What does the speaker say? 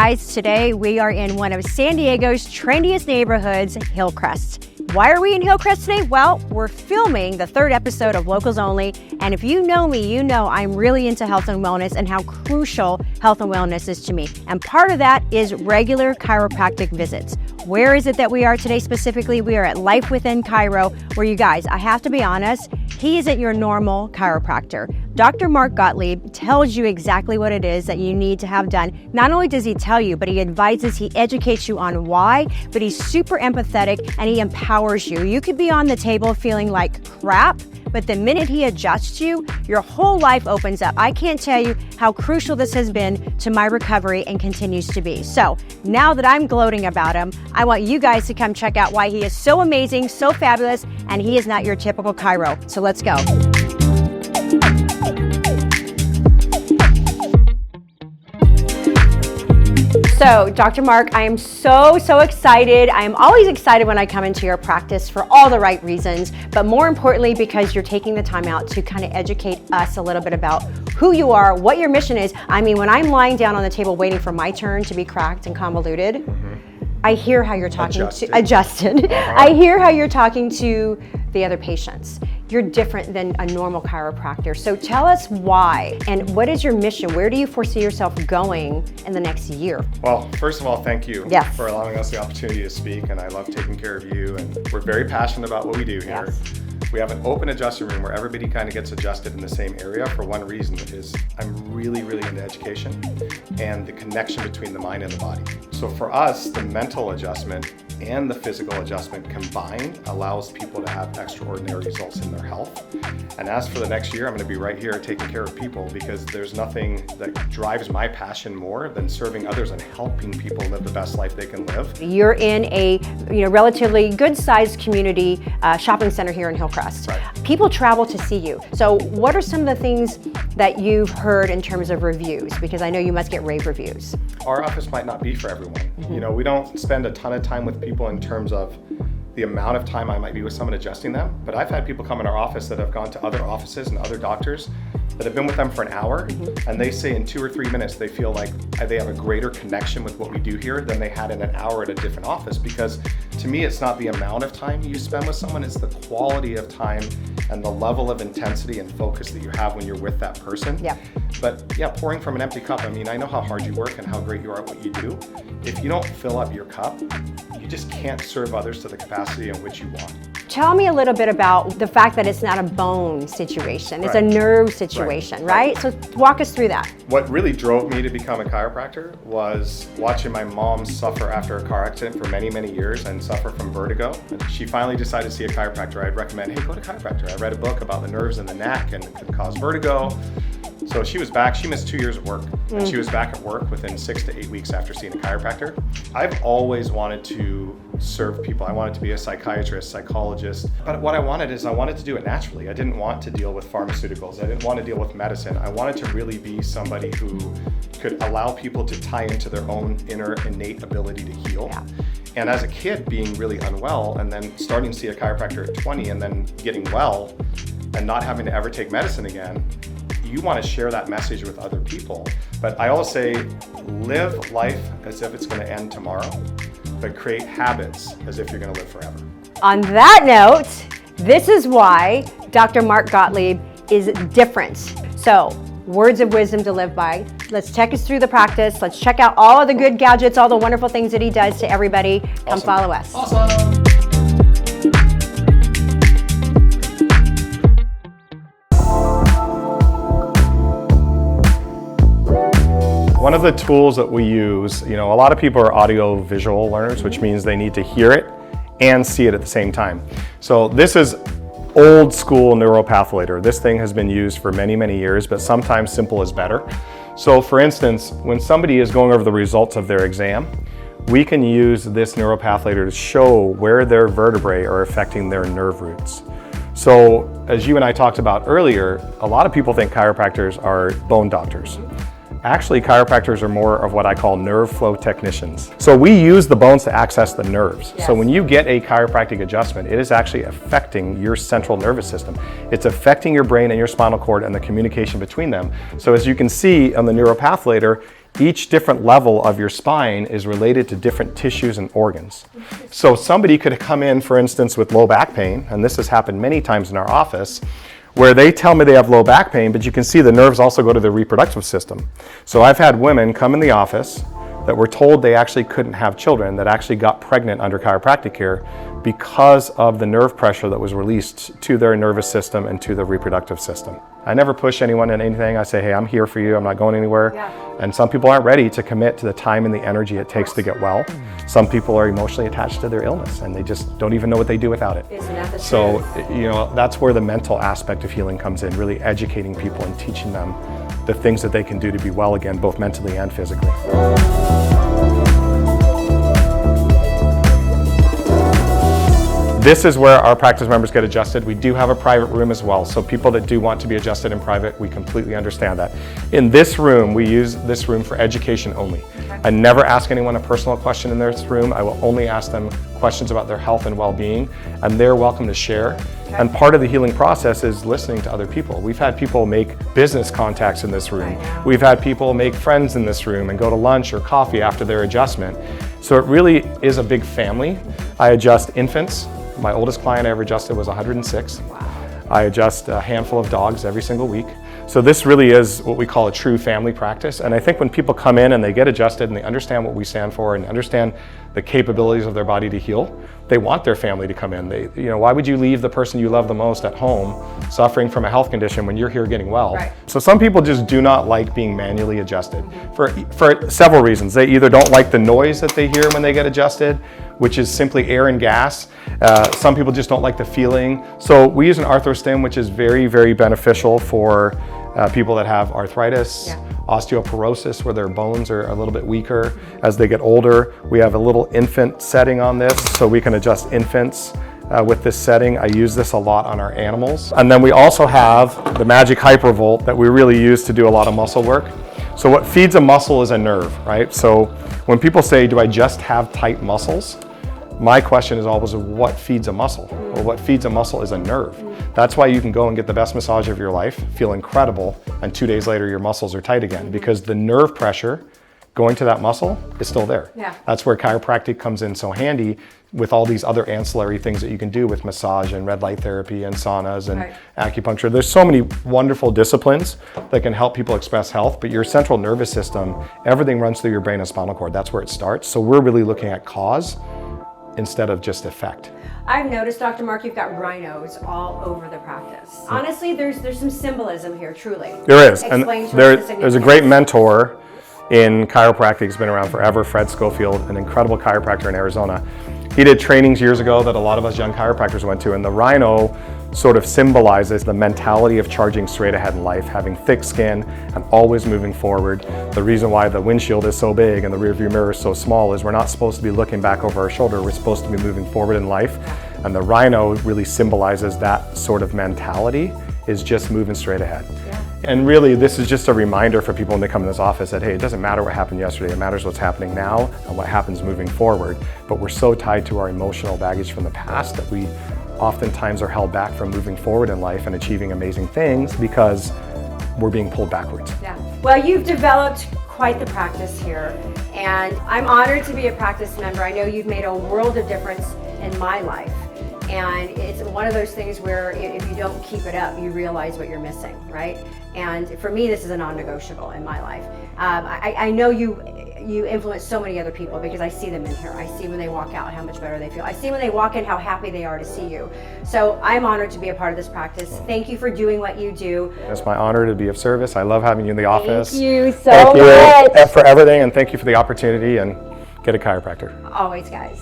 guys, today we are in one of San Diego's trendiest neighborhoods, Hillcrest. Why are we in Hillcrest today? Well, we're filming the third episode of Locals Only, and if you know me, you know I'm really into health and wellness and how crucial health and wellness is to me. And part of that is regular chiropractic visits. Where is it that we are today specifically? We are at Life Within Chiro, where you guys, I have to be honest, he isn't your normal chiropractor. Dr. Mark Gottlieb tells you exactly what it is that you need to have done. Not only does he tell you, but he advises, he educates you on why, but he's super empathetic and he empowers you. You could be on the table feeling like crap, but the minute he adjusts you, your whole life opens up. I can't tell you how crucial this has been to my recovery and continues to be. So now that I'm gloating about him, I want you guys to come check out why he is so amazing, so fabulous, and he is not your typical chiro. So let's go. So, Dr. Mark, I am so excited. I am always excited when I come into your practice for all the right reasons, but more importantly, because you're taking the time out to kind of educate us a little bit about who you are, what your mission is. I mean, when I'm lying down on the table waiting for my turn to be cracked and convoluted, I hear how you're talking adjusted. I hear how you're talking to the other patients. You're different than a normal chiropractor. So tell us why, and what is your mission? Where do you foresee yourself going in the next year? Well, first of all, thank you for allowing us the opportunity to speak, and I love taking care of you, and we're very passionate about what we do here. Yes. We have an open adjusting room where everybody kind of gets adjusted in the same area for one reason, is I'm really into education and the connection between the mind and the body. So for us, the mental adjustment and the physical adjustment combined allows people to have extraordinary results in their health. And as for the next year, I'm going to be right here taking care of people, because there's nothing that drives my passion more than serving others and helping people live the best life they can live. You're in a relatively good-sized community shopping center here in Hillcrest. Right. People travel to see you. So what are some of the things that you've heard in terms of reviews? Because I know you must get rave reviews. Our office might not be for everyone. You know, we don't spend a ton of time with people in terms of the amount of time I might be with someone adjusting them, but I've had people come in our office that have gone to other offices and other doctors that have been with them for an hour, and they say in 2 or 3 minutes they feel like they have a greater connection with what we do here than they had in an hour at a different office. Because to me, it's not the amount of time you spend with someone, it's the quality of time and the level of intensity and focus that you have when you're with that person. Yeah. But yeah, pouring from an empty cup, I mean, I know how hard you work and how great you are at what you do. If you don't fill up your cup, you just can't serve others to the capacity in which you want. Tell me a little bit about the fact that it's not a bone situation, it's a nerve situation, right? So walk us through that. What really drove me to become a chiropractor was watching my mom suffer after a car accident for many years and suffer from vertigo. And she finally decided to see a chiropractor. I'd recommend, hey, go to a chiropractor. I read a book about the nerves in the neck and it could cause vertigo. So she was back, she missed 2 years of work, and she was back at work within 6 to 8 weeks after seeing a chiropractor. I've always wanted to serve people. I wanted to be a psychiatrist, psychologist, but what I wanted to do it naturally. I didn't want to deal with pharmaceuticals. I didn't want to deal with medicine. I wanted to really be somebody who could allow people to tie into their own inner innate ability to heal. Yeah. And as a kid, being really unwell and then starting to see a chiropractor at 20 and then getting well and not having to ever take medicine again, you want to share that message with other people. But I always say, live life as if it's going to end tomorrow, but create habits as if you're going to live forever. On that note, this is why Dr. Mark Gottlieb is different. So, words of wisdom to live by. Let's take us through the practice. Let's check out all of the good gadgets, all the wonderful things that he does to everybody. Come follow us. Awesome. One of the tools that we use, a lot of people are audio visual learners, which means they need to hear it and see it at the same time. So this is old school neuropatholator. This thing has been used for many years, but sometimes simple is better. So for instance, when somebody is going over the results of their exam, we can use this neuropatholator to show where their vertebrae are affecting their nerve roots. So as you and I talked about earlier, a lot of people think chiropractors are bone doctors. Actually, chiropractors are more of what I call nerve flow technicians. So we use the bones to access the nerves. Yes. So when you get a chiropractic adjustment, it is actually affecting your central nervous system. It's affecting your brain and your spinal cord and the communication between them. So as you can see on the neuropatholator, each different level of your spine is related to different tissues and organs. So somebody could come in, for instance, with low back pain, and this has happened many times in our office, where they tell me they have low back pain, but you can see the nerves also go to the reproductive system. So I've had women come in the office that were told they actually couldn't have children, that actually got pregnant under chiropractic care because of the nerve pressure that was released to their nervous system and to the reproductive system. I never push anyone in anything. I say, hey, I'm here for you. I'm not going anywhere. Yeah. And some people aren't ready to commit to the time and the energy it takes to get well. Some people are emotionally attached to their illness and they just don't even know what they do without it. Isn't that the truth? So, that's where the mental aspect of healing comes in, really educating people and teaching them the things that they can do to be well again, both mentally and physically. This is where our practice members get adjusted. We do have a private room as well, so people that do want to be adjusted in private, we completely understand that. In this room, we use this room for education only. Okay. I never ask anyone a personal question in this room. I will only ask them questions about their health and well-being, and they're welcome to share. Okay. And part of the healing process is listening to other people. We've had people make business contacts in this room. We've had people make friends in this room and go to lunch or coffee after their adjustment. So it really is a big family. I adjust infants. My oldest client I ever adjusted was 106. Wow. I adjust a handful of dogs every single week. So this really is what we call a true family practice. And I think when people come in and they get adjusted and they understand what we stand for and understand the capabilities of their body to heal, they want their family to come in. Why would you leave the person you love the most at home suffering from a health condition when you're here getting well? Right. So some people just do not like being manually adjusted for several reasons. They either don't like the noise that they hear when they get adjusted, which is simply air and gas. Some people just don't like the feeling. So we use an arthrostim, which is very, very beneficial for people that have arthritis, osteoporosis, where their bones are a little bit weaker as they get older. We have a little infant setting on this, so we can adjust infants with this setting. I use this a lot on our animals. And then we also have the Magic Hypervolt that we really use to do a lot of muscle work. So what feeds a muscle is a nerve, right? So when people say, do I just have tight muscles? My question is always, what feeds a muscle? Well, what feeds a muscle is a nerve. That's why you can go and get the best massage of your life, feel incredible, and 2 days later your muscles are tight again, because the nerve pressure going to that muscle is still there. Yeah. That's where chiropractic comes in so handy, with all these other ancillary things that you can do with massage and red light therapy and saunas and acupuncture. There's so many wonderful disciplines that can help people express health, but your central nervous system, everything runs through your brain and spinal cord. That's where it starts. So we're really looking at cause instead of just effect. I've noticed, Dr. Mark, you've got rhinos all over the practice. Honestly, there's some symbolism here, truly. There is. And there's a great mentor in chiropractic. He's been around forever, Fred Schofield, an incredible chiropractor in Arizona. He did trainings years ago that a lot of us young chiropractors went to, and the rhino sort of symbolizes the mentality of charging straight ahead in life, having thick skin and always moving forward. The reason why the windshield is so big and the rearview mirror is so small is we're not supposed to be looking back over our shoulder. We're supposed to be moving forward in life. And the rhino really symbolizes that sort of mentality, is just moving straight ahead. Yeah. And really, this is just a reminder for people when they come in this office that, hey, it doesn't matter what happened yesterday, it matters what's happening now and what happens moving forward. But we're so tied to our emotional baggage from the past that we oftentimes are held back from moving forward in life and achieving amazing things because we're being pulled backwards. Yeah. Well, you've developed quite the practice here, and I'm honored to be a practice member. I know you've made a world of difference in my life. And it's one of those things where if you don't keep it up, you realize what you're missing, right? And for me, this is a non-negotiable in my life. I know you influence so many other people because I see them in here. I see when they walk out how much better they feel. I see when they walk in how happy they are to see you. So I'm honored to be a part of this practice. Thank you for doing what you do. It's my honor to be of service. I love having you in the office. Thank you so much. Thank you for everything, and thank you for the opportunity, and get a chiropractor. Always, guys.